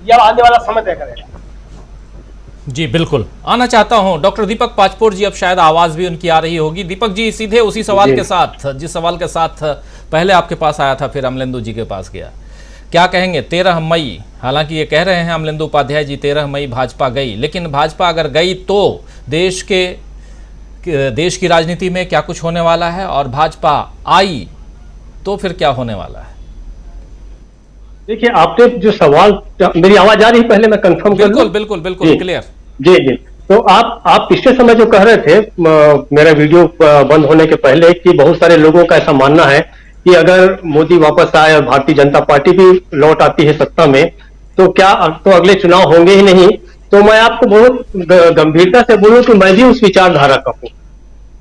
या आने वाला समय तय करेगा। जी बिल्कुल, आना चाहता हूं डॉक्टर दीपक पाचपोर जी, अब शायद आवाज भी उनकी आ रही होगी। दीपक जी, सीधे उसी सवाल के साथ, जिस सवाल के साथ पहले आपके पास आया था फिर अमलेंदु जी के पास गया, क्या कहेंगे 13 मई, हालांकि ये कह रहे हैं अमलेंदु उपाध्याय जी 13 मई भाजपा गई, लेकिन भाजपा अगर गई तो देश की राजनीति में क्या कुछ होने वाला है, और भाजपा आई तो फिर क्या होने वाला है? देखिए, आपने जो सवाल, मेरी आवाज आ रही है, पहले मैं कंफर्म कर लूं। बिल्कुल बिल्कुल क्लियर। जी जी, तो आप पिछले समय जो कह रहे थे मेरा वीडियो बंद होने के पहले, कि बहुत सारे लोगों का ऐसा मानना है कि अगर मोदी वापस आए और भारतीय जनता पार्टी भी लौट आती है सत्ता में, तो क्या तो अगले चुनाव होंगे ही नहीं। तो मैं आपको बहुत गंभीरता से बोलूं कि मैं भी उस विचारधारा का हूं,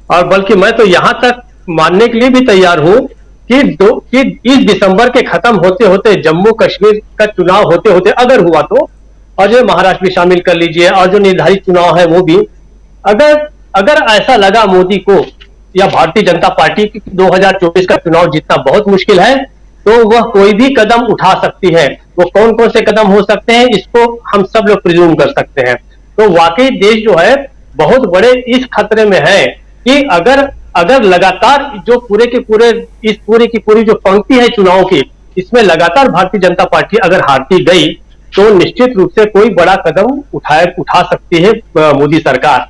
और बल्कि मैं तो यहां तक मानने के लिए भी तैयार हूं कि इस दिसंबर के खत्म होते होते, जम्मू कश्मीर का चुनाव होते होते अगर हुआ तो, और जो महाराष्ट्र भी शामिल कर लीजिए, और जो निर्धारित चुनाव है वो भी, अगर ऐसा लगा मोदी को या भारतीय जनता पार्टी की 2024 का चुनाव जीतना बहुत मुश्किल है, तो वह कोई भी कदम उठा सकती है। वो कौन कौन से कदम हो सकते हैं, इसको हम सब लोग प्रिज्यूम कर सकते हैं। तो वाकई देश जो है बहुत बड़े इस खतरे में है कि अगर लगातार जो पूरे के पूरे इस पूरी की पूरी जो पंक्ति है चुनाव की, इसमें लगातार भारतीय जनता पार्टी अगर हारती गई, तो निश्चित रूप से कोई बड़ा कदम उठा सकती है मोदी सरकार।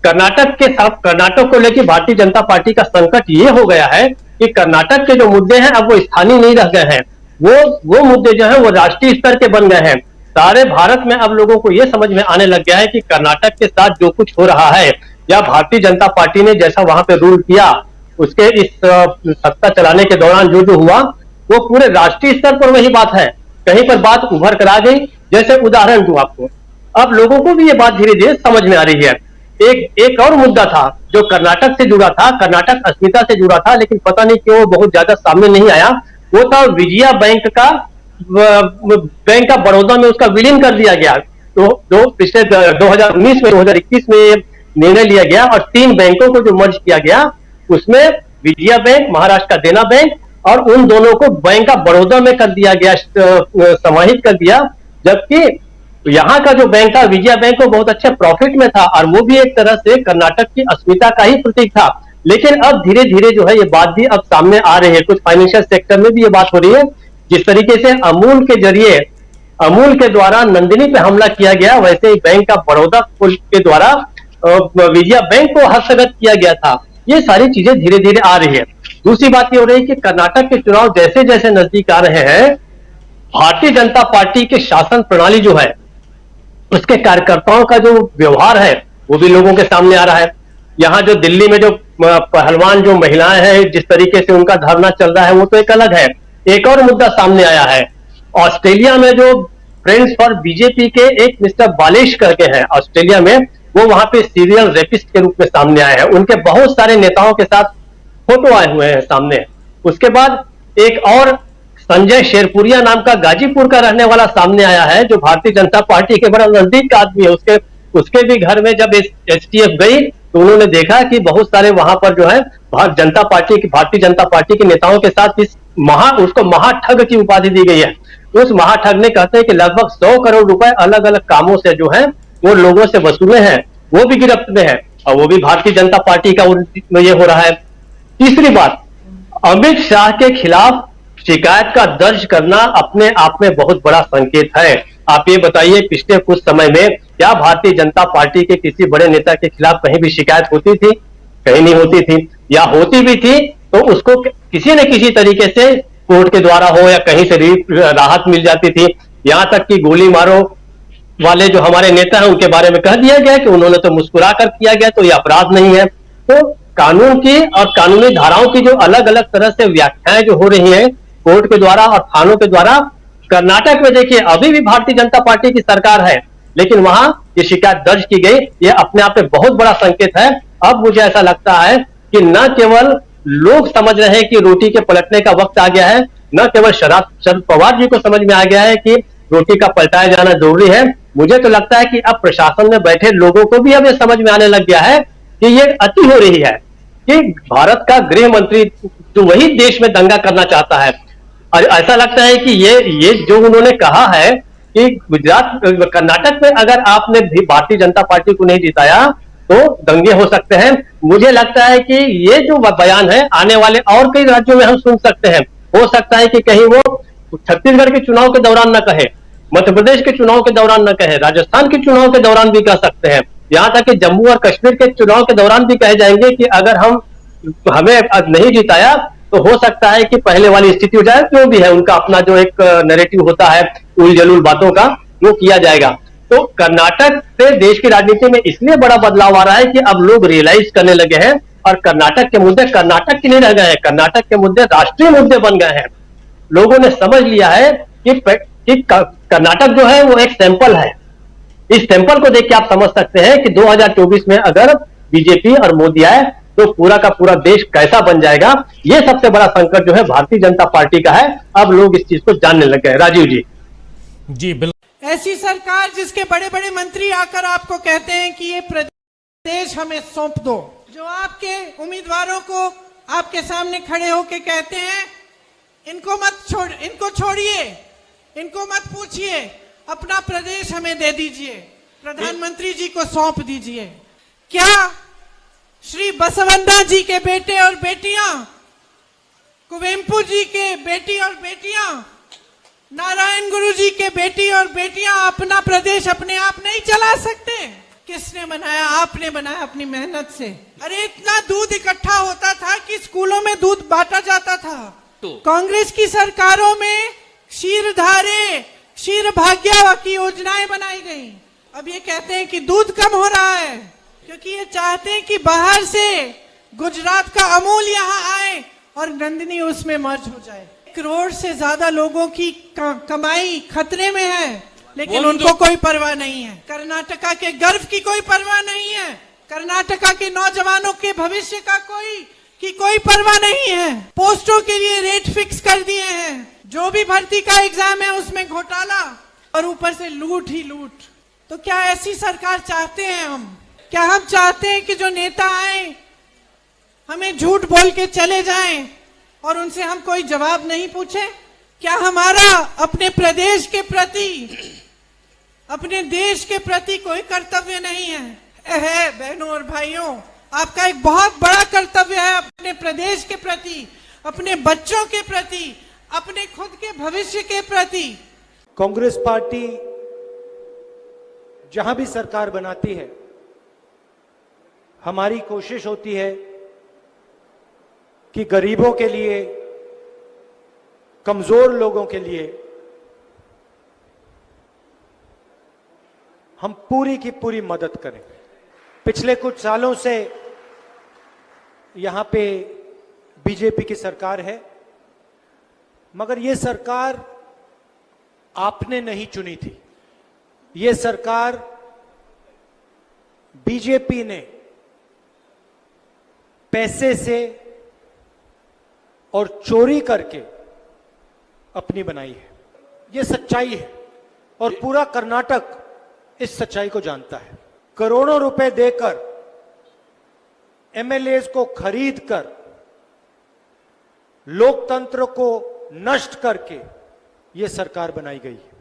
कर्नाटक को लेकर भारतीय जनता पार्टी का संकट ये हो गया है कि कर्नाटक के जो मुद्दे हैं अब वो स्थानीय नहीं रह गए हैं, वो मुद्दे जो है वो राष्ट्रीय स्तर के बन गए हैं। सारे भारत में अब लोगों को ये समझ में आने लग गया है कि कर्नाटक के साथ जो कुछ हो रहा है, या भारतीय जनता पार्टी ने जैसा वहां पे रूल किया, उसके इस सत्ता चलाने के दौरान जो हुआ, वो पूरे राष्ट्रीय स्तर पर वही बात है। कहीं पर बात उभर कर आ गई, जैसे उदाहरण दूं आपको, अब लोगों को भी ये बात धीरे धीरे समझ में आ रही है। एक और मुद्दा था जो कर्नाटक से जुड़ा था, कर्नाटक अस्मिता से जुड़ा था, लेकिन पता नहीं क्यों बहुत ज्यादा सामने नहीं आया। वो था विजया बैंक का बड़ौदा में उसका विलीन कर दिया गया। तो पिछले 2019 में 2021 में निर्णय लिया गया, और 3 बैंकों को जो मर्ज किया गया, उसमें विजया बैंक, महाराष्ट्र का देना बैंक, और उन दोनों को बैंक ऑफ बड़ौदा में कर दिया गया, समाहित कर दिया। जबकि यहाँ का जो बैंक था विजया बैंक, वो बहुत अच्छे प्रॉफिट में था, और वो भी एक तरह से कर्नाटक की अस्मिता का ही प्रतीक था। लेकिन अब धीरे धीरे जो है ये बात भी अब सामने आ रही है, कुछ फाइनेंशियल सेक्टर में भी ये बात हो रही है। जिस तरीके से अमूल के द्वारा नंदिनी पे हमला किया गया, वैसे ही बैंक ऑफ बड़ौदा के द्वारा विजया बैंक को हस्तगत किया गया था। ये सारी चीजें धीरे धीरे आ रही है। दूसरी बात ये हो रही है कि कर्नाटक के चुनाव जैसे जैसे नजदीक आ रहे हैं, भारतीय जनता पार्टी के शासन प्रणाली जो है, उसके कार्यकर्ताओं का जो व्यवहार है, वो भी लोगों के सामने आ रहा है। यहाँ जो दिल्ली में जो पहलवान जो महिलाएं हैं, जिस तरीके से उनका धरना चल रहा है, वो तो एक अलग है। एक और मुद्दा सामने आया है, ऑस्ट्रेलिया में जो फ्रेंड्स फॉर बीजेपी के एक मिस्टर बालिश करके हैं ऑस्ट्रेलिया में, वो वहां पे सीरियल रेपिस्ट के रूप में सामने आए हैं। उनके बहुत सारे नेताओं के साथ फोटो आए हुए हैं सामने। उसके बाद एक और संजय शेरपुरिया नाम का गाजीपुर का रहने वाला सामने आया है, जो भारतीय जनता पार्टी के बड़ा नजदीक का आदमी है। उसके भी घर में जब एसटीएफ गई, तो उन्होंने देखा कि बहुत सारे वहां पर जो है भारतीय जनता पार्टी के नेताओं के साथ उसको महाठग की उपाधि दी गई है। उस महाठग ने कहते हैं कि लगभग 100 करोड़ रुपए अलग अलग कामों से जो है वो लोगों से वसूले हैं, वो भी गिरफ्त में है, और वो भी भारतीय जनता पार्टी का ये हो रहा है। तीसरी बात, अमित शाह के खिलाफ शिकायत का दर्ज करना अपने आप में बहुत बड़ा संकेत है। आप ये बताइए, पिछले कुछ समय में क्या भारतीय जनता पार्टी के किसी बड़े नेता के खिलाफ कहीं भी शिकायत होती थी? कहीं नहीं होती थी, या होती भी थी तो उसको किसी न किसी तरीके से कोर्ट के द्वारा हो या कहीं से राहत मिल जाती थी। यहां तक कि गोली मारो वाले जो हमारे नेता हैं, उनके बारे में कह दिया गया कि उन्होंने तो मुस्कुरा कर किया गया, तो ये अपराध नहीं है। तो कानून की और कानूनी धाराओं की जो अलग अलग तरह से व्याख्याएं जो हो रही हैं कोर्ट के द्वारा और थानों के द्वारा, कर्नाटक में देखिए अभी भी भारतीय जनता पार्टी की सरकार है, लेकिन वहां ये शिकायत दर्ज की गई, ये अपने आप में बहुत बड़ा संकेत है। अब मुझे ऐसा लगता है कि न केवल लोग समझ रहे हैं कि रोटी के पलटने का वक्त आ गया है, न केवल शरद पवार जी को समझ में आ गया है कि रोटी का पलटाया जाना जरूरी है। मुझे तो लगता है कि अब प्रशासन में बैठे लोगों को भी अब ये समझ में आने लग गया है कि ये अति हो रही है, कि भारत का गृह मंत्री जो वही देश में दंगा करना चाहता है। और ऐसा लगता है कि ये जो उन्होंने कहा है कि गुजरात कर्नाटक में अगर आपने भी भारतीय जनता पार्टी को नहीं जिताया तो दंगे हो सकते हैं। मुझे लगता है कि ये जो बयान है आने वाले और कई राज्यों में हम सुन सकते हैं। हो सकता है कि कहीं वो छत्तीसगढ़ के चुनाव के दौरान न कहे, मध्य प्रदेश के चुनाव के दौरान न कहे, राजस्थान के चुनाव के दौरान भी कह सकते हैं, यहां तक कि जम्मू और कश्मीर के चुनाव के दौरान भी कहे जाएंगे कि अगर हमें नहीं जिताया तो हो सकता है कि पहले वाली स्थिति हो जाए। जो भी है उनका अपना जो एक नैरेटिव होता है उल जलूल बातों का, वो किया जाएगा। तो कर्नाटक से देश की राजनीति में इसलिए बड़ा बदलाव आ रहा है कि अब लोग रियलाइज करने लगे हैं और कर्नाटक के मुद्दे कर्नाटक के नहीं रह गए हैं, कर्नाटक के मुद्दे राष्ट्रीय मुद्दे बन गए हैं। लोगों ने समझ लिया है कि कर्नाटक जो है वो एक सैंपल है। इस सैंपल को देख के आप समझ सकते हैं कि 2024 में अगर बीजेपी और मोदी आए तो पूरा का पूरा देश कैसा बन जाएगा। ये सबसे बड़ा संकट जो है भारतीय जनता पार्टी का है। अब लोग इस चीज को जानने लग गए। राजीव जी। जी बिल्कुल। ऐसी सरकार जिसके बड़े बड़े मंत्री आकर आपको कहते हैं कि ये प्रदेश हमें सौंप दो, जो आपके उम्मीदवारों को आपके सामने खड़े होकर कहते हैं इनको छोड़िए, इनको मत पूछिए, अपना प्रदेश हमें दे दीजिए, प्रधानमंत्री जी को सौंप दीजिए। क्या श्री बसवंता जी के बेटे और बेटियां, कुवेम्पु जी के बेटी और बेटियां, नारायण गुरु जी के बेटी और बेटियां अपना प्रदेश अपने आप नहीं चला सकते? किसने बनाया? आपने बनाया अपनी मेहनत से। अरे इतना दूध इकट्ठा होता था कि स्कूलों में दूध बांटा जाता था। कांग्रेस की सरकारों में क्षीरधारे, क्षीर भाग्य की योजनाएं बनाई गई। अब ये कहते हैं कि दूध कम हो रहा है क्योंकि ये चाहते हैं कि बाहर से गुजरात का अमूल यहाँ आए और नंदिनी उसमें मर्ज हो जाए। 1 करोड़ से ज्यादा लोगों की कमाई खतरे में है, लेकिन उनको कोई परवाह नहीं है। कर्नाटका के गर्व की कोई परवाह नहीं है, कर्नाटका के नौजवानों के भविष्य का कोई परवाह नहीं है। पोस्टों के लिए रेट फिक्स कर दिए हैं, जो भी भर्ती का एग्जाम है उसमें घोटाला और ऊपर से लूट ही लूट। तो क्या ऐसी सरकार चाहते हैं हम? क्या हम चाहते हैं कि जो नेता आए हमें झूठ बोल के चले जाएं और उनसे हम कोई जवाब नहीं पूछे? क्या हमारा अपने प्रदेश के प्रति, अपने देश के प्रति कोई कर्तव्य नहीं है? बहनों और भाइयों, आपका एक बहुत बड़ा कर्तव्य है अपने प्रदेश के प्रति, अपने बच्चों के प्रति, अपने खुद के भविष्य के प्रति। कांग्रेस पार्टी जहां भी सरकार बनाती है, हमारी कोशिश होती है कि गरीबों के लिए, कमजोर लोगों के लिए हम पूरी की पूरी मदद करें। पिछले कुछ सालों से यहां पे बीजेपी की सरकार है, मगर ये सरकार आपने नहीं चुनी थी। ये सरकार बीजेपी ने पैसे से और चोरी करके अपनी बनाई है। ये सच्चाई है और पूरा कर्नाटक इस सच्चाई को जानता है। करोड़ों रुपए देकर, एमएलएज को खरीदकर, लोकतंत्र को नष्ट करके ये सरकार बनाई गई है।